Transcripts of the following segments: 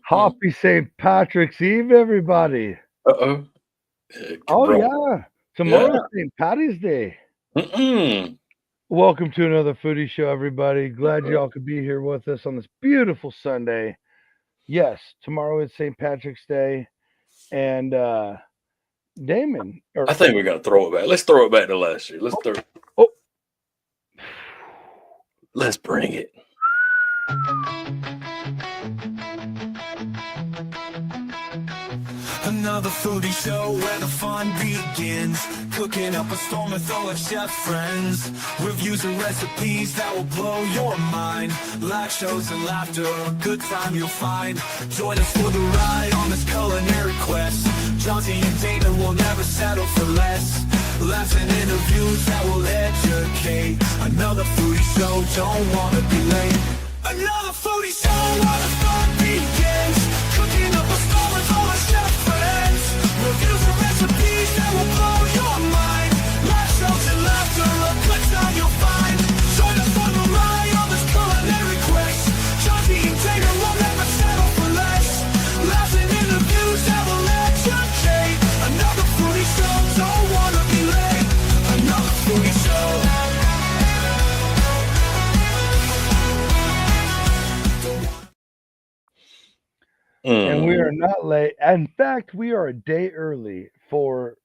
Happy St. Patrick's Eve, everybody. Uh-oh. Oh, Bro. yeah. Yeah. Tomorrow's St. Patty's Day. Mm-mm. Welcome to another foodie show, everybody. Glad y'all could be here with us on this beautiful Sunday. Yes, tomorrow is St. Patrick's Day. And Damon, I think we got to throw it back. Let's throw it back to last year. oh, Let's bring it. Another foodie show where the fun begins. Cooking up a storm with all our chef friends. Reviews and recipes that will blow your mind. Live shows and laughter, a good time you'll find. Join us for the ride on this culinary quest. Johnsy and Damon will never settle for less. Laughs and interviews that will educate. Another foodie show, don't wanna be late. Another foodie show where the fun begins. Cooking up a storm with all our chef friends. Reviews and recipes that will blow your mind. Live shows and laughter, a good time you'll find. Join us for the ride on this culinary quest. Johnsy and Tater will never settle for less. Laughs and interviews that will educate. Another foodie show, don't wanna be late. Another foodie show. and we are not late. In fact, we are a day early for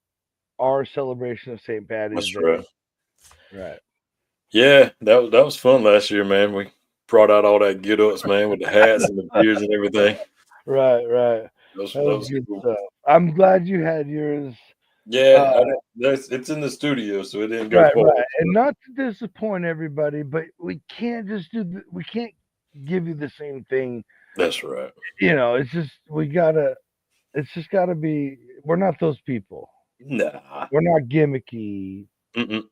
our celebration of St. Patty's That's Day. right. Right. Yeah, that was fun last year, man. We brought out all that get-ups, man, with the hats and the beards and everything. Right. That was Good cool. stuff. I'm glad you had yours. Yeah, it's in the studio, so it didn't go Right. forward. And not to disappoint everybody, but we can't just we can't give you the same thing. That's right. It's just it's just gotta be, we're not those people. Nah. We're not gimmicky. Mm-mm.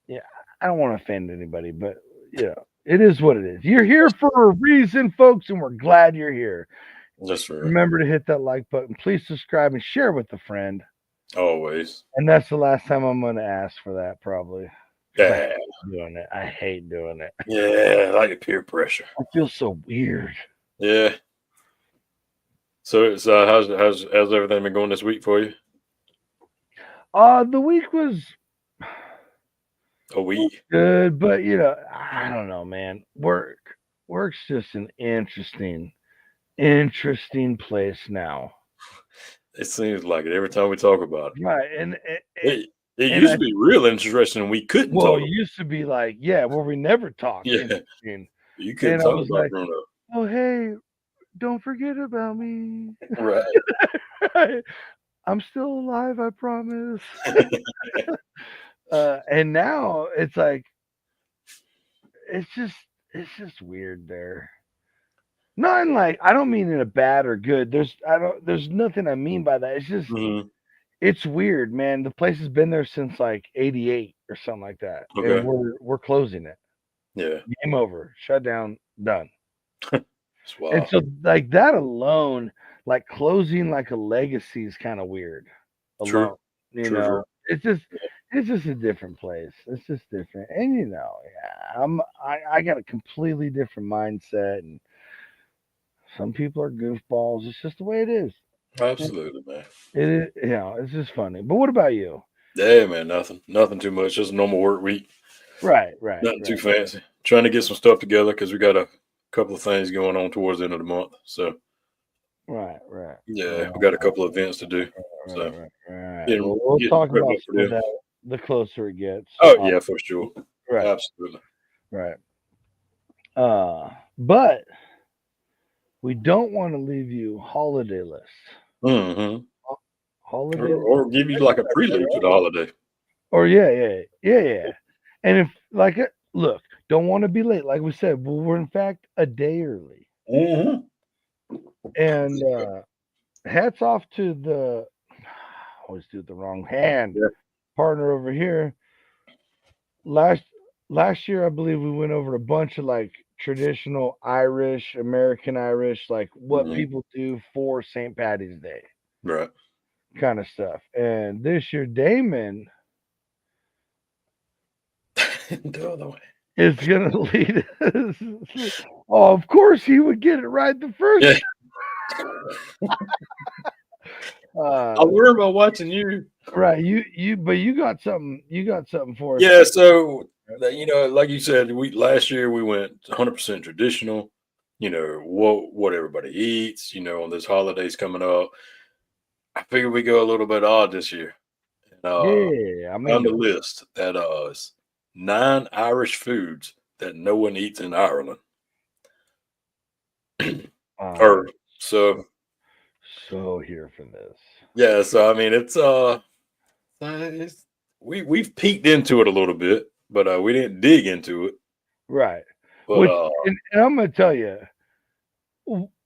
Yeah, I don't want to offend anybody, but it is what it is. You're here for a reason, folks, and we're glad you're here. That's right. Remember to hit that like button. Please subscribe and share with a friend. Always. And that's the last time I'm going to ask for that, probably. Yeah. I hate doing it. Yeah, like the peer pressure. I feel so weird. Yeah. So it's how's everything been going this week for you? The week was A week. good, but I don't know, man. Work's just an interesting place now. It seems like it every time we talk about it. Right, and It used to be real interesting, and we couldn't talk. It used to be like, we never talked. Yeah, you couldn't talk about growing up. Oh, hey, don't forget about me. Right. I'm still alive, I promise. And now it's like, it's just weird there. Not in like, I don't mean in a bad or good. There's nothing I mean by that. It's just, it's weird, man. The place has been there since like '88 or something like that, Okay. and we're closing it. Yeah. Game over. Shut down. Done. Wow. And so, like that alone, like closing like a legacy is kind of weird. True. True. It's just a different place. It's just different, and I got a completely different mindset, and some people are goofballs. It's just the way it is. Absolutely, man. It is, it's just funny. But what about you? Yeah, man, nothing too much. Just a normal work week. Right. Nothing too fancy. Trying to get some stuff together because we got a couple of things going on towards the end of the month. So. Right. Yeah, we got a couple of events to do. Right. We'll talk about that the closer it gets. Oh yeah, for sure. Right. Absolutely. Right. But we don't want to leave you holidayless. Mm-hmm. Holiday, or give you like a prelude to the holiday. Or yeah. And if look, don't want to be late. Like we said, we're in fact a day early. Mm-hmm. And hats off to the I always do it the wrong hand partner over here. Last year, I believe we went over a bunch of like traditional Irish, American Irish, like what people do for St. Patty's Day, right? Kind of stuff. And this year, Damon the other way is gonna lead us Oh, of course he would get it right the first. Yeah. I Uh, learned by watching you. right. But you got something. You got something for us. Yeah, so like you said, last year we went 100% traditional. What everybody eats. On this holidays coming up, I figured we go a little bit odd this year. And, Yeah, I found mean, a list that is 9 Irish foods that no one eats in Ireland. Or so so here for this. yeah, so I mean it's we've peeked into it a little bit, but we didn't dig into it. Right. But Which, and I'm gonna tell you,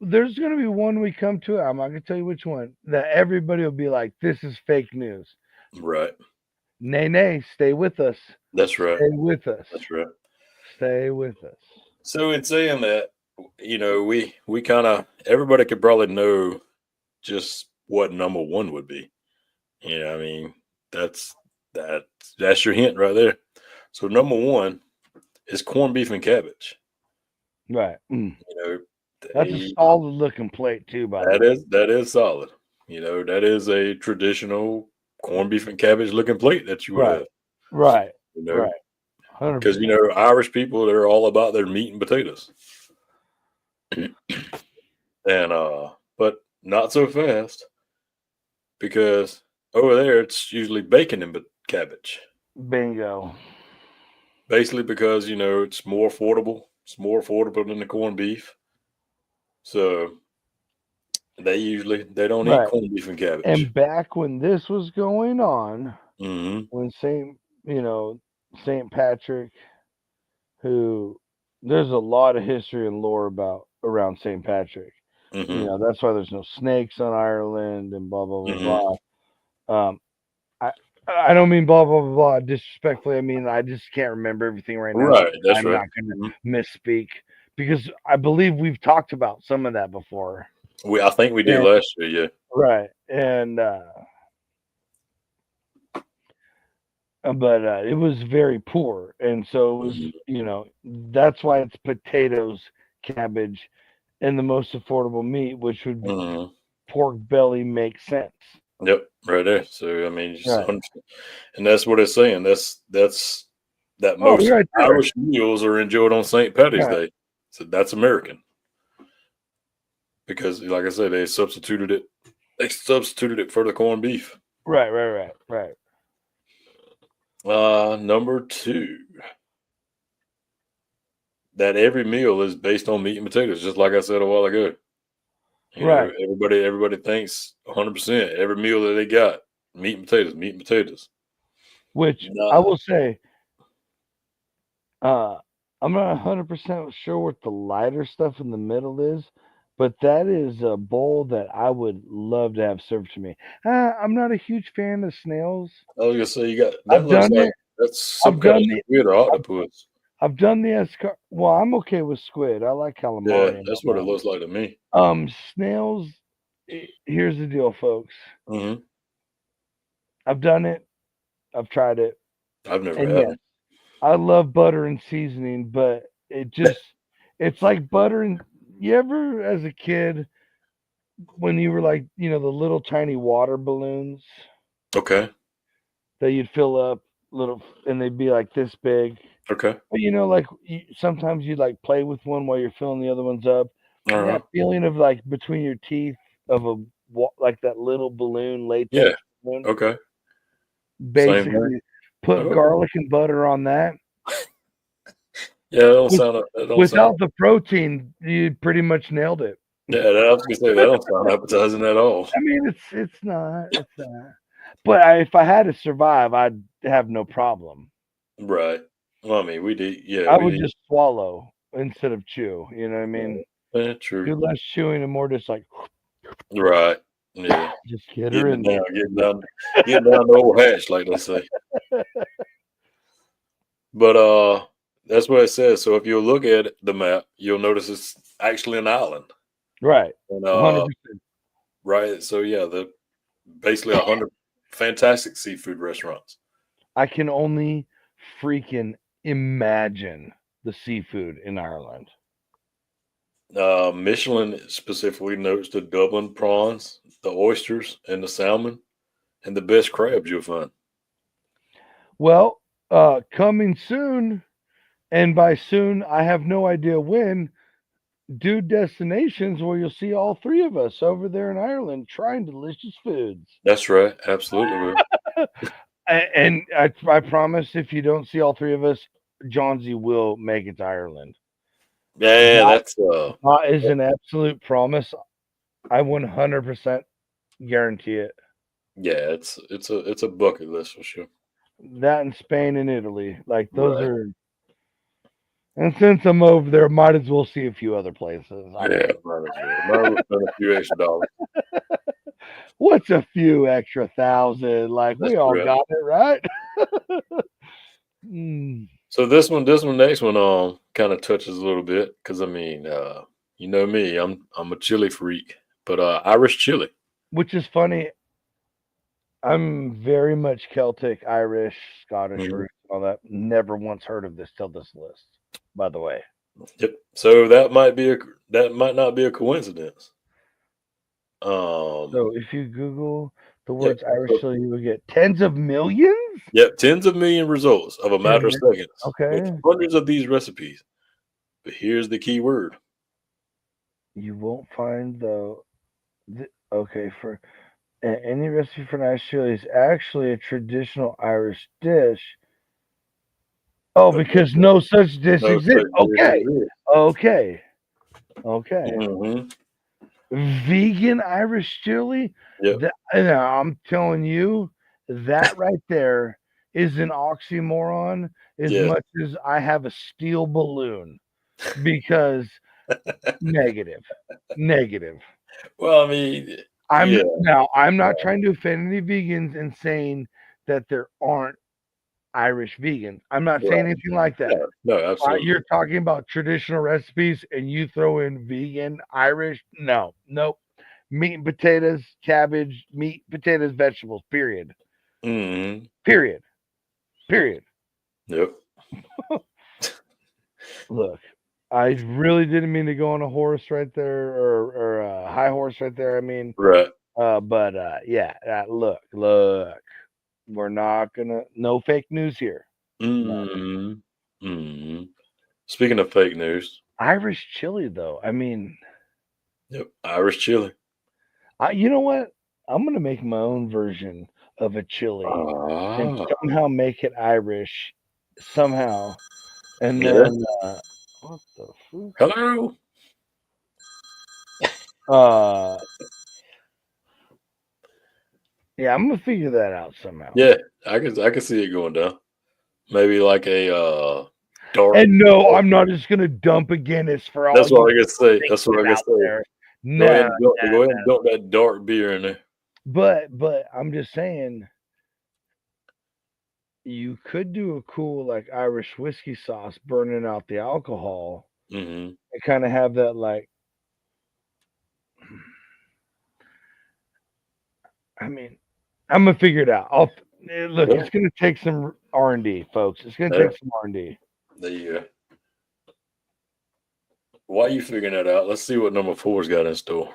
there's gonna be one we come to. I'm not gonna tell you which one that everybody will be like, "This is fake news." right. Nay, stay with us. That's right. Stay with us. That's right. Stay with us. So in saying that, we kind of everybody could probably know just what number one would be. I mean, that's that's your hint right there. So number one is corned beef and cabbage. Right. You know, That's a solid looking plate too, by the way. that is solid. That is a traditional corned beef and cabbage looking plate that you would have. Right. You know, Right. 100%. because Irish people, they're all about their meat and potatoes. And but not so fast, because over there it's usually bacon and cabbage. Bingo. Basically because it's more affordable. It's more affordable than the corned beef. So they don't eat Right. corned beef and cabbage. And back when this was going on, hmm when St. Patrick, who there's a lot of history and lore around St. Patrick. hmm That's why there's no snakes on Ireland and blah blah blah blah. I don't mean blah blah blah blah disrespectfully. I mean I just can't remember everything right now. Right, that's I'm right. not going to misspeak because I believe we've talked about some of that before. I think we did last year, yeah. Right, and but it was very poor, and so it was, that's why it's potatoes, cabbage, and the most affordable meat, which would be pork belly, makes sense. Yep, right there. So I mean, Right. and that's what it's saying. That's that most right there. Irish meals are enjoyed on St. Patty's Day. So that's American. Because, like I said, they substituted it for the corned beef. Right. Number 2, that every meal is based on meat and potatoes, just like I said a while ago. Everybody thinks 100% every meal that they got, meat and potatoes. Which I will say, I'm not 100% sure what the lighter stuff in the middle is, but that is a bowl that I would love to have served to me. I'm not a huge fan of snails. I was gonna say you got that. I've Looks done like it. that's some kind of squid or octopus. I've done the well, I'm okay with squid. I like calamari. Yeah, that's what it looks like to me. Snails. Here's the deal, folks. Mm-hmm. I've done it. I've tried it. I've never And had yes, it. I love butter and seasoning, but it's like butter and you ever as a kid when you were like, the little tiny water balloons Okay. that you'd fill up little and they'd be like this big. Okay. But like sometimes you'd like play with one while you're filling the other ones up. That feeling of like between your teeth of like that little balloon latex balloon. Okay. Basically put garlic and butter on that. Yeah, that don't without the protein, you pretty much nailed it. Yeah, I was gonna say that don't sound appetizing at all. I mean, it's not. But if I had to survive, I'd have no problem. Right. Well, I mean, we did. Yeah, I would just swallow instead of chew. You know what I mean? Yeah, true. Do less chewing and more just like. Right. Yeah. Just get her in there. Getting down the old hash, like they say. But that's what it says. So if you look at the map, you'll notice it's actually an island. Right. And, 100%. Right. So yeah, basically 100 fantastic seafood restaurants. I can only freaking imagine the seafood in Ireland. Michelin specifically notes the Dublin prawns, the oysters, and the salmon, and the best crabs you'll find. Well, coming soon, and by soon, I have no idea when. Dude destinations where you'll see all three of us over there in Ireland trying delicious foods. That's right. Absolutely. And I promise if you don't see all three of us, Johnsy will make it to Ireland. Yeah, that's That is an absolute promise. I 100% guarantee it. yeah, it's a bucket list for sure. That in Spain and Italy, like those Right. are. And since I'm over there, might as well see a few other places. I mean, Yeah, might as well. Might as well spend a few extra dollars. what's a few extra thousand? Like we That's all correct. got it, right? Mm. So this next one, kind of touches a little bit because I mean, you know me, I'm a chili freak, but Irish chili. Which is funny. I'm very much Celtic, Irish, Scottish Mhm. roots, all that. Never once heard of this till this list, by the way. Yep. So that might not be a coincidence. So if you Google the Yep. words Irish chili, you will get tens of millions. Yep, tens of million results of a matter of seconds. Okay. With hundreds of these recipes. But here's the key word. You won't find okay, for any recipe for an Irish chili is actually a traditional Irish dish. Oh, Okay. because no such dish No exists. such dish Okay. exists. Okay. Okay. Mhm. Vegan Irish chili? Yep. I'm telling you, that right there is an oxymoron as Yeah. much as I have a steel balloon because negative. Negative. Well, I mean, I'm yeah. I'm not trying to offend any vegans and saying that there aren't Irish vegans. I'm not saying Right. anything like that. No, absolutely. You're talking about traditional recipes and you throw in vegan Irish? No, nope. Meat and potatoes, cabbage, meat, potatoes, vegetables, period. Mhm. Period. Period. Yep. Look, I really didn't mean to go on a horse right there or a high horse right there. I mean, Right. but yeah, look, we're not gonna, no fake news here. Mhm. Mhm. Speaking of fake news, Irish chili, though, I mean, yep, Irish chili. you know what? I'm gonna make my own version of a chili and Ah, somehow make it Irish somehow, and yeah. then what the fuck? Hello. Yeah, I'm gonna figure that out somehow. Yeah, I can see it going down. Maybe like a dark. And no, I'm not just gonna dump a Guinness for all That's what I you can say. That's what I can out say. there. Go ahead No, and go ahead and dump that dark beer in there. but I'm just saying you could do a cool like Irish whiskey sauce, burning out the alcohol, Mhm. and kind of have that like. I mean, I'm gonna figure it out. Look. Yeah. It's gonna take some R&D, folks. It's gonna Yeah. take some R&D. There you go. While you figuring that out, let's see what number 4's got in store.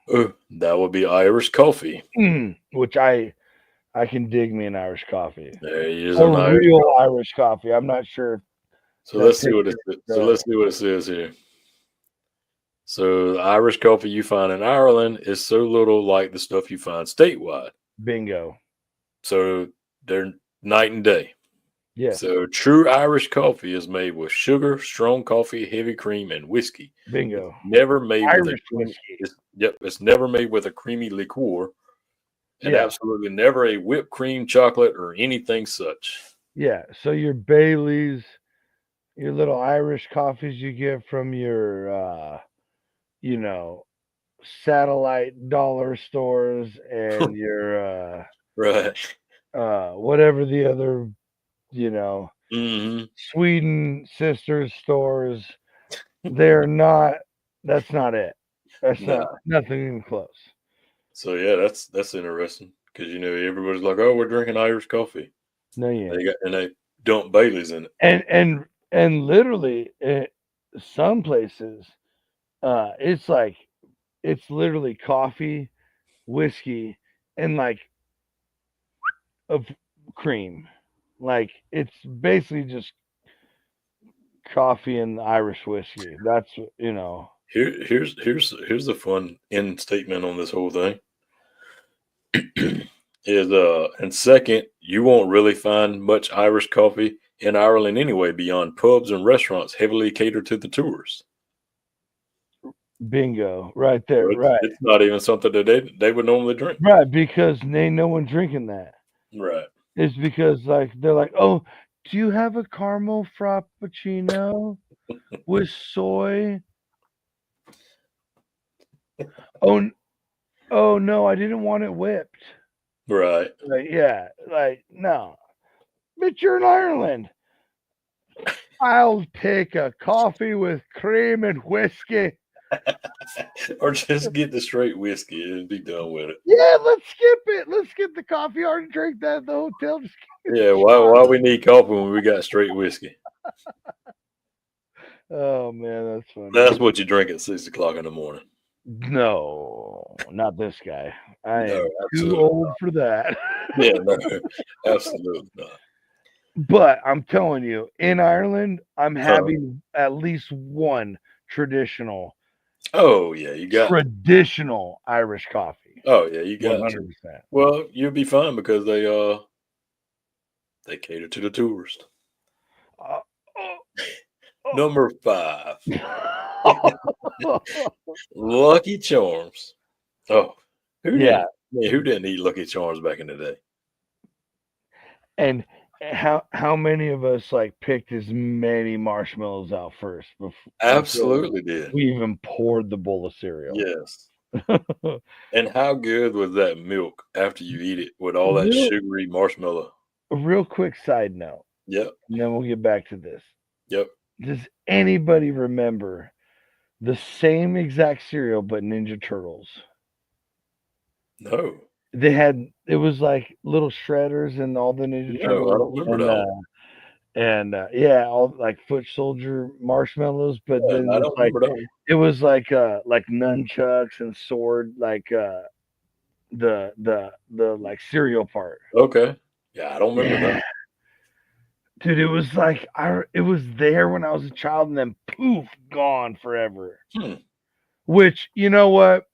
Oh, that would be Irish coffee. Which I can dig me an Irish coffee. There is A an Irish real coffee. Irish coffee. I'm not sure. So let's see what it says here. So the Irish coffee you find in Ireland is so little like the stuff you find statewide. Bingo. So they're night and day. Yeah. So true Irish coffee is made with sugar, strong coffee, heavy cream, and whiskey. Bingo. Never made with Irish whiskey. It's never made with a creamy liqueur, and Yeah. absolutely never a whipped cream, chocolate, or anything such. Yeah. So your Baileys, your little Irish coffees you get from your satellite dollar stores and your Right. whatever the other, Mm-hmm. Sweden sisters stores, they're not, that's not it. That's Nah. nothing even close. So yeah, that's interesting because everybody's like, oh, we're drinking Irish coffee. No, yeah. They dump Baileys in it. And literally, some places, it's like it's literally coffee, whiskey, and like of cream. Like it's basically just coffee and Irish whiskey. That's Here's the fun end statement on this whole thing. Is and second, you won't really find much Irish coffee in Ireland anyway, beyond pubs and restaurants heavily catered to the tourists. bingo right there. So Right. it's not even something that they would normally drink. Right. Because ain't no one drinking that. Right. It's because like they're like, oh, do you have a caramel frappuccino with soy? Oh, oh no, I didn't want it whipped. Right. Like, yeah, like no, but you're in Ireland. I'll take a coffee with cream and whiskey. Or just get the straight whiskey and be done with it. Yeah, let's skip it. Let's skip the coffee. I already drank that at the hotel. Just Yeah, why we need coffee when we got straight whiskey? oh man, that's funny. That's what you drink at 6 o'clock in the morning. No, not this guy. I No, am too absolutely old for that. Yeah, no, absolutely not. But I'm telling you, in Ireland, I'm Uh-huh. having at least one traditional Oh yeah, you got. traditional Irish coffee. Oh yeah, you got. 100%. To. Well, you'll be fine because they cater to the tourist. Oh. Number 5, Lucky Charms. Oh, who didn't eat Lucky Charms back in the day? And how many of us like picked as many marshmallows out first before Absolutely did. we even poured the bowl of cereal? Yes. And how good was that milk after you eat it with all that sugary marshmallow? A real quick side note. Yep. And then we'll get back to this. Yep. Does anybody remember the same exact cereal but Ninja Turtles? No. It was like little shredders and all the Ninja Turtles. I don't remember that. And yeah, all like foot soldier marshmallows, but Yeah, then I don't remember that one. it was like nunchucks and sword, like the like cereal part. Okay. Yeah, I don't remember that. Dude, it was like it was there when I was a child, and then poof, gone forever. Which, you know what?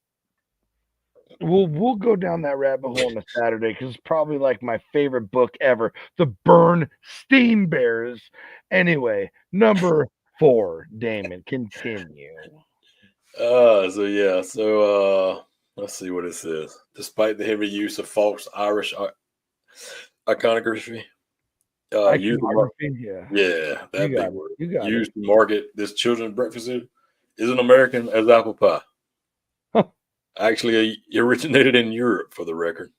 We'll go down that rabbit hole on a Saturday because it's probably like my favorite book ever, The Bernstein Bears. Anyway, number 4, Damon, continue. So let's see what it says. Despite the heavy use of false Irish iconography, used to market this children's breakfast food is an American as apple pie. Actually, it originated in Europe, for the record.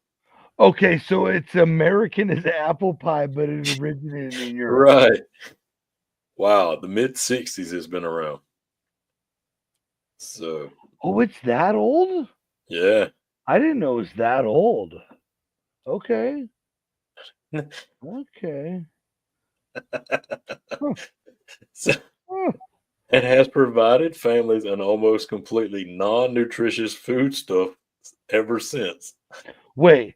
Okay, so it's American as apple pie, but it originated in Europe. Right. Wow, the mid-'60s has been around. So. Oh, it's that old? Yeah. I didn't know it was that old. Okay. Okay. It has provided families an almost completely non-nutritious foodstuff ever since. Wait,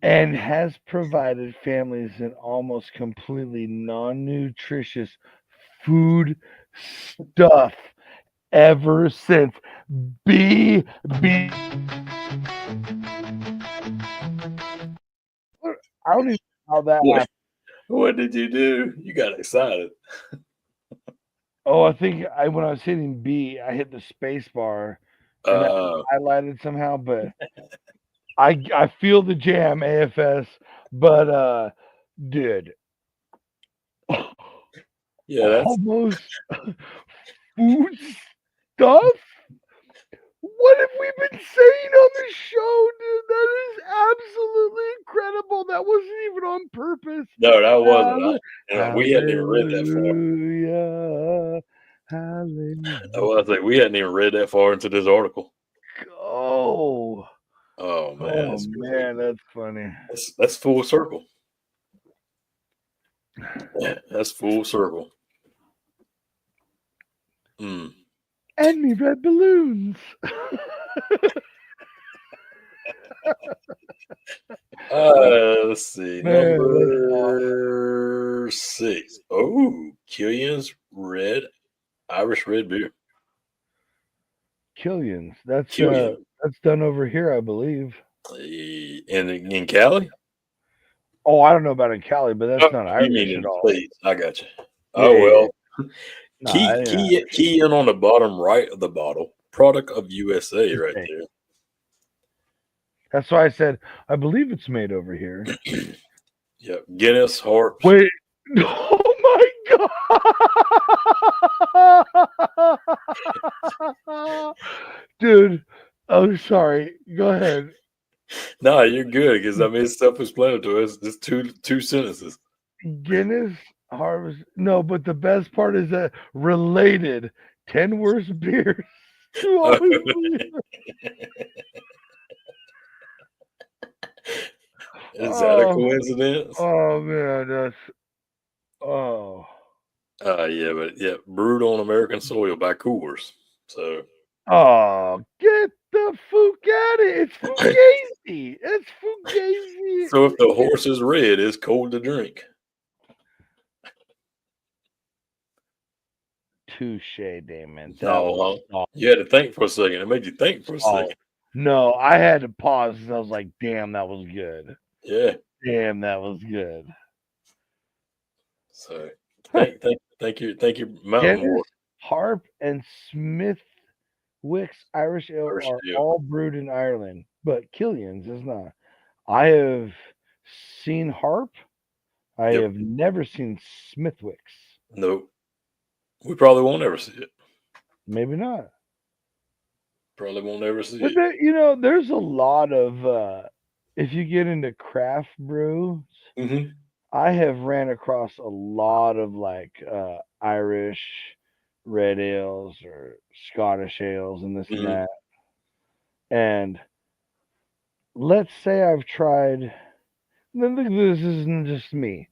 and has provided families an almost completely non-nutritious food stuff ever since. I don't even know how that happened. What did you do? You got excited. Oh, I think when I was hitting B, I hit the space bar and I highlighted somehow, but I feel the jam, AFS, but dude. Yeah, that's almost food stuff? What have we been saying on the show, dude? That is absolutely incredible. That wasn't even on purpose. No, that wasn't. We hadn't even read that far. Hallelujah. I was like, we hadn't even read that far into this article. Oh. Oh man. Oh man, that's funny. That's full circle. Yeah, that's full circle. Mm. And me red balloons. Let's see. Man, Number 6. Oh, Killian's Irish red beer. Killian's. That's Killian. that's done over here, I believe. In Cali? Oh, I don't know about in Cali, but that's Oh, not you mean Irish in at the all. States. I got you. Yeah, Oh, yeah, well. yeah. Nah, Key in on the bottom right of the bottle. Product of USA right okay. there. That's why I said I believe it's made over here. Yep. Guinness, Harps. Wait. Oh my god. Dude, I'm sorry. Go ahead. Nah, you're good because I mean it's self-explanatory. It's just two sentences. Guinness Harvest. No, but the best part is that related 10 worst beers. To always believe. Is that a Oh, coincidence? oh man, that's oh. Yeah, but yeah, brewed on American soil by Coors. So Oh, get the fuck out of it. It's fugazi. It's fugazi. so if the horse is red, it's cold to drink. Touche, Damon. That No, was huh? You had to think for a second. It made you think for a oh second. no, I had to pause because I was like, damn, that was good. Yeah. Damn, that was good. So thank you, Mountain Guinness, War. Harp, and Smithwick's Irish Ale Irish are Ale. all brewed in Ireland, but Killian's is not. I have seen Harp. I Yep. have never seen Smithwick's. Nope. We probably won't ever see it. Maybe not. Probably won't ever see But it. there, there's a lot of if you get into craft brews, Mm-hmm. I have ran across a lot of like Irish red ales or Scottish ales and this and Mm-hmm. that. And let's say I've tried. This isn't just me,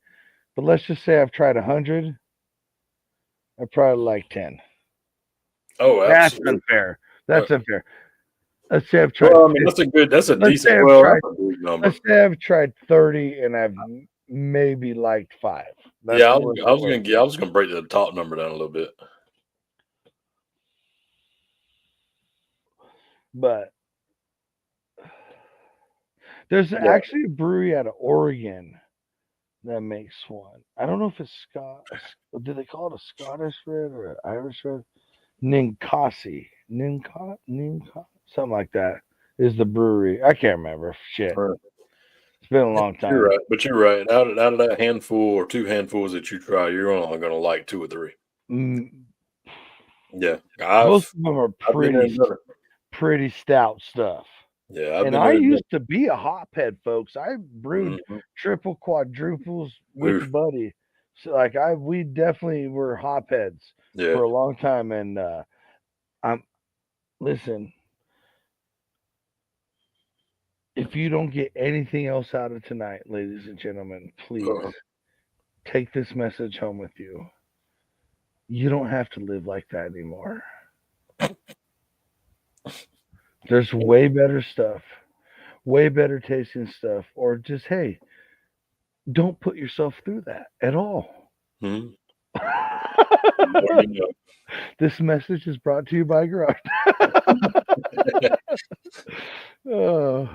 but let's just say I've tried 100. I probably like 10. Oh, That's absolutely. unfair. Uh, That's unfair. Let's say I've tried. Well, I mean, that's a Let's decent, say I've well, tried. that's a big number. Let's say I've tried 30 and I've maybe liked 5. That's Yeah, I more was gonna break the top number down a little bit. But there's Yeah. actually a brewery out of Oregon that makes one. I don't know if it's do they call it a Scottish red or an Irish red? Ninkasi. Something like that is the brewery. I can't remember. Shit. Right. It's been a long time. You're right, but you're right. Out of that handful or 2 handfuls that you try, you're only gonna like 2 or 3. Yeah, Most of them are I've been there and done it. pretty stout stuff. Yeah, I've And been I there and done used to be a hophead, folks. I brewed Mhm. triple quadruples with a Oof. buddy. So like we definitely were hopheads Yeah. for a long time. And listen, if you don't get anything else out of tonight, ladies and gentlemen, please take this message home with you. You don't have to live like that anymore. There's way better stuff, way better tasting stuff, or just hey, don't put yourself through that at all. Mhm. This message is brought to you by Garage. Oh,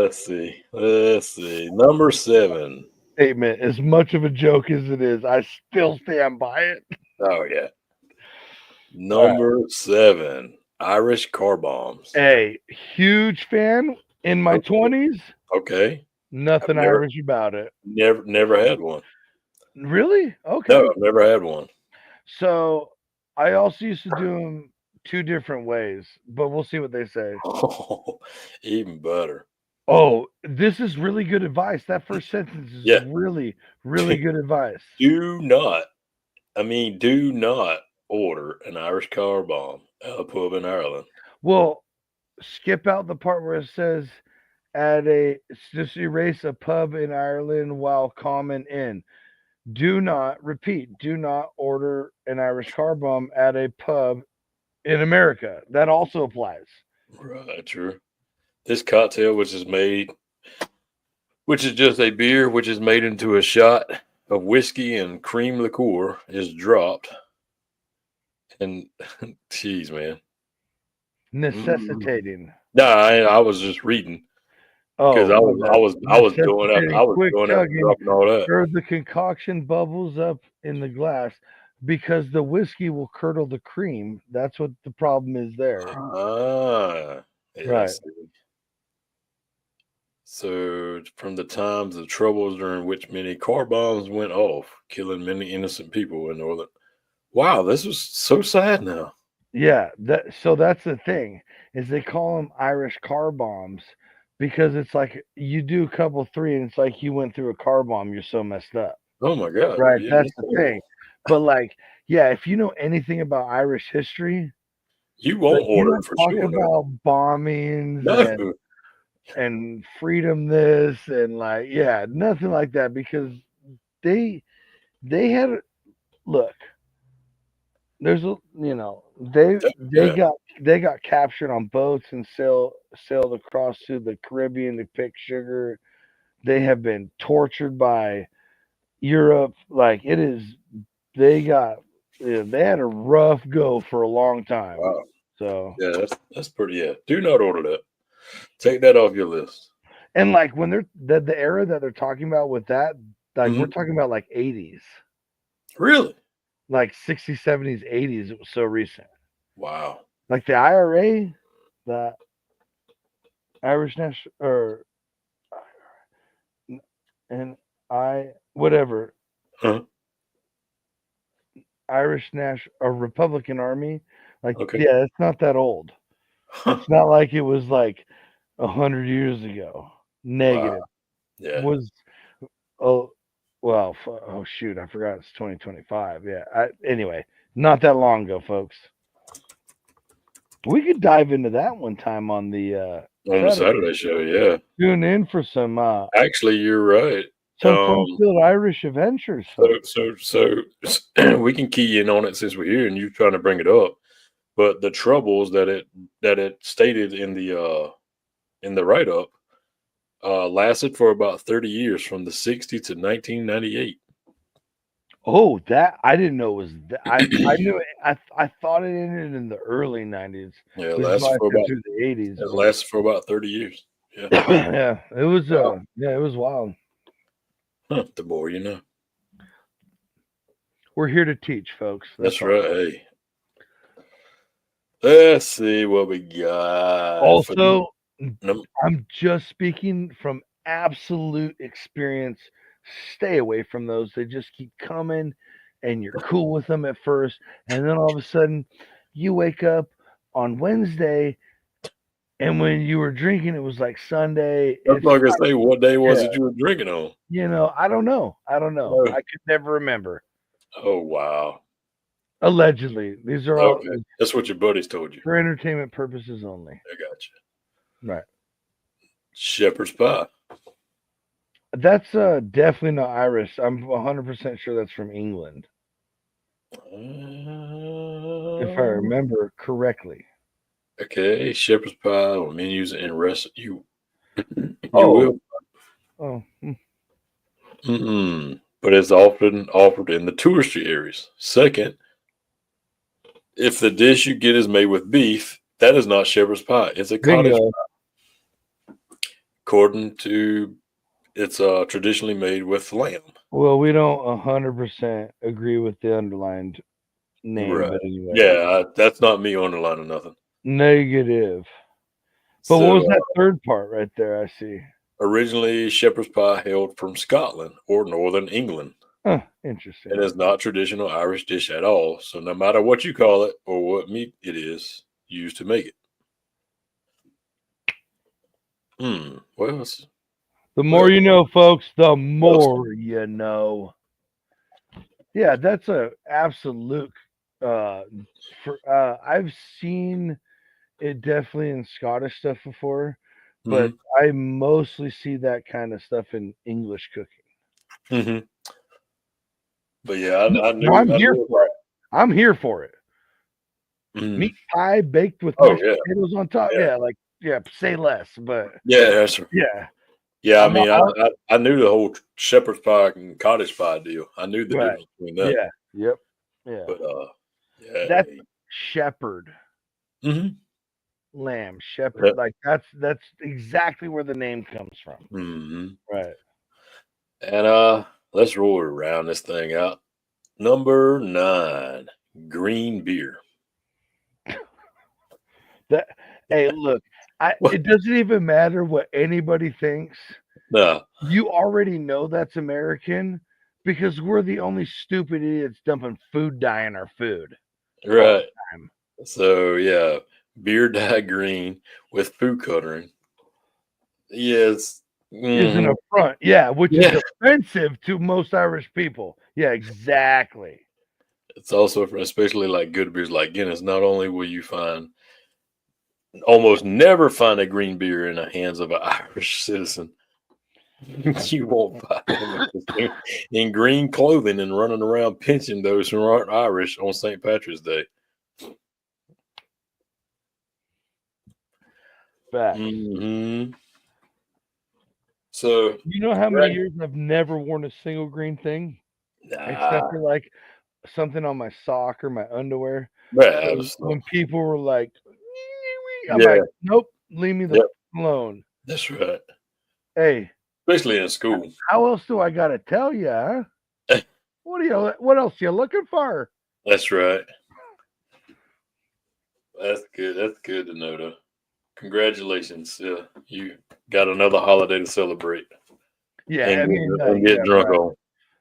Let's see. Number 7. hey man, as much of a joke as it is, I still stand by it. Oh yeah. Number 7. Irish car bombs. Hey, huge fan in my 20s. Okay. Nothing Irish about it. Never had one. Really? Okay. No, I've never had one. So I also used to do them 2 different ways, but we'll see what they say. Oh, even better. Oh, this is really good advice. That first sentence is really, really good advice. Do not order an Irish car bomb at a pub in Ireland. Well, skip out the part where it says just erase a pub in Ireland while common in. Do not order an Irish car bomb at a pub in America. That also applies. Right, true. This cocktail, which is just a beer, which is made into a shot of whiskey and cream liqueur, is dropped. And, geez, man. Necessitating. Nah, I was just reading because Oh, I was doing quick after chugging. dropping all that. Stir the concoction bubbles up in the glass because the whiskey will curdle the cream. That's what the problem is there. Ah, yeah. Right. So, from the times of troubles during which many car bombs went off, killing many innocent people in Northern. Wow, this was so sad now. Yeah, so that's the thing is they call them Irish car bombs because it's like you do a couple three and it's like you went through a car bomb. You're so messed up. Oh my God! Right, Yeah, that's the thing. But like, yeah, if you know anything about Irish history, you won't like, you order don't it for talk sure. about bombings No, and freedom this and like yeah, nothing like that because they had look. There's a yeah. they got captured on boats and sailed across to the Caribbean to pick sugar. They have been tortured by Europe. Like it is, they got they had a rough go for a long time. Wow. So Yeah, that's pretty. Yeah, do not order that. Take that off your list. and like when they're the era that they're talking about with that, like we're Mhm. talking about like 80s, Really? like 60s, 70s, 80s. It was so recent. Wow. Like the IRA, the Irish National or and whatever Huh? Irish National or Republican Army. Like, Okay. yeah, it's not that old. Huh. It's not like it was like 100 years ago. Negative Wow. Yeah. was oh well. Oh shoot, I forgot it's 2025. Yeah. Anyway, not that long ago, folks. We could dive into that one time on the On the Saturday show, yeah. Tune in for some Actually, you're right. fun-filled Irish adventures, folks. So we can key in on it since we're here and you trying to bring it up. But the troubles that it stated in the write up lasted for about 30 years from the 60s to 1998. Oh, that I didn't know it was that. I knew it. I thought it ended in the early 90s, Yeah, it which is why lasted I for said about through the 80s. it But lasted for about 30 years. Yeah. yeah, it was Wow. it was wild. Huh, the more you know. We're here to teach, folks. That's all. right. Hey. Let's see what we got. Also, Num- I'm just speaking from absolute experience. Stay away from those. They just keep coming, and you're cool with them at first, and then all of a sudden, you wake up on Wednesday, and when you were drinking, it was like Sunday. I'm It's not gonna say what day was it you were drinking on. I don't know. No. I could never remember. Oh wow. Allegedly, these are all Okay. That's what your buddies told you. for entertainment purposes only. I got you. Right. Shepherd's pie. That's definitely not Irish. I'm 100% sure that's from England, if I remember correctly. Okay, shepherd's pie or menus and rest you. You Oh. will. Oh, But it's often offered in the touristy areas. Second, if the dish you get is made with beef, that is not shepherd's pie. It's a cottage pie. According to it's traditionally made with lamb. Well, we don't 100% agree with the underlined name, Right. but anyway. Yeah, that's not me underlining nothing. Negative. But what was that third part right there? I see. Originally, shepherd's pie hailed from Scotland or northern England. Huh, interesting. It is not traditional Irish dish at all. So no matter what you call it or what meat it is used to make it. Well, the more you know, folks, the more you know. Yeah, that's a absolute. I've seen it definitely in Scottish stuff before, but I mostly see that kind of stuff in English cooking. But yeah, I No, knew. I'm I here knew for it. I'm here for it. Mm. Meat pie baked with Oh, mashed yeah. potatoes on top. Yeah. Yeah, say less. But Yeah, that's right. yeah, Yeah, I I'm mean, all, I knew the whole shepherd's pie and cottage pie deal. I knew the right. difference between that. Yeah, yep, yeah. But yeah. That's shepherd Mm-hmm. lamb, shepherd. Like that's exactly where the name comes from. Mm-hmm. Right. And let's roll around this thing out. Number 9, green beer. That hey, look, it doesn't even matter what anybody thinks. No, You already know that's American because we're the only stupid idiots dumping food dye in our food all right. the time. So yeah, beer dye green with food coloring. Yes. Is an Mhm. affront, yeah, which Yeah. is offensive to most Irish people. Yeah, exactly. It's also for especially like good beers like Guinness. Not only will you almost never find a green beer in the hands of an Irish citizen, you won't find them in green clothing and running around pinching those who aren't Irish on St. Patrick's Day. Facts. Mm-hmm. So You know how many years I've never worn a single green thing except for like something on my sock or my underwear. When people were like, I'm like, nope, leave me the alone. That's right. Hey, especially in school. How else do I gotta tell you? Huh? What else you looking for? That's right. That's good. That's good to know, though. Congratulations. You got another holiday to celebrate. Yeah, and get drunk on.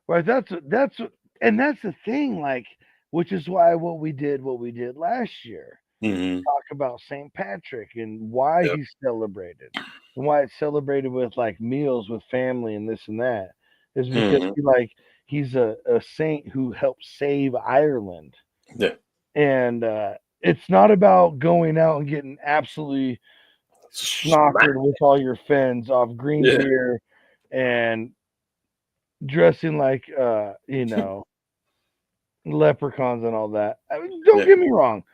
Right, that's the thing, like, which is why what we did last year. Mm-hmm. Talk about St. Patrick and why he's celebrated, and why it's celebrated with like meals with family and this and that is because he's a saint who helped save Ireland. Yeah, and it's not about going out and getting absolutely snockered with all your fins off green beer and dressing like leprechauns and all that. I mean, don't get me wrong.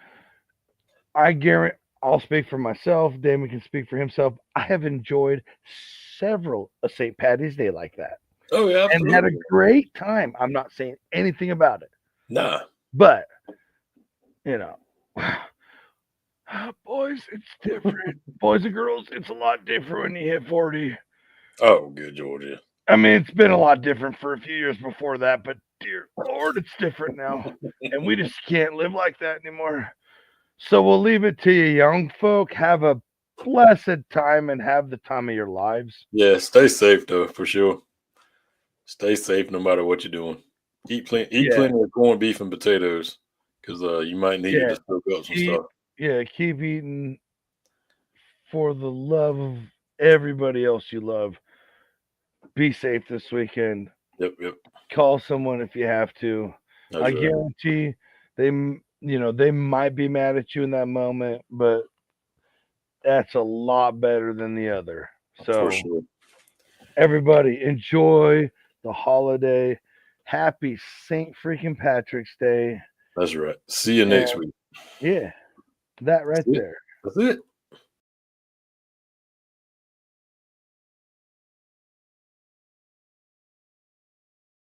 I guarantee I'll speak for myself. Damon can speak for himself. I have enjoyed several a St. Patty's Day like that. Oh yeah, absolutely. And had a great time. I'm not saying anything about it. Nah. But boys, it's different. Boys and girls, it's a lot different when you hit 40. Oh, good, Georgia. I mean, it's been a lot different for a few years before that, but dear Lord, it's different now. And we just can't live like that anymore. So we'll leave it to you, young folk. Have a blessed time and have the time of your lives. Yeah, stay safe, though, for sure. Stay safe no matter what you're doing. Eat plenty of corned beef and potatoes because you might need it to soak up some stuff. Yeah, keep eating for the love of everybody else you love. Be safe this weekend. Yep. Call someone if you have to. I guarantee they might be mad at you in that moment, but that's a lot better than the other. So for sure. Everybody enjoy the holiday. Happy St. freaking Patrick's Day. That's right. See you next week. Yeah, that right there. That's it.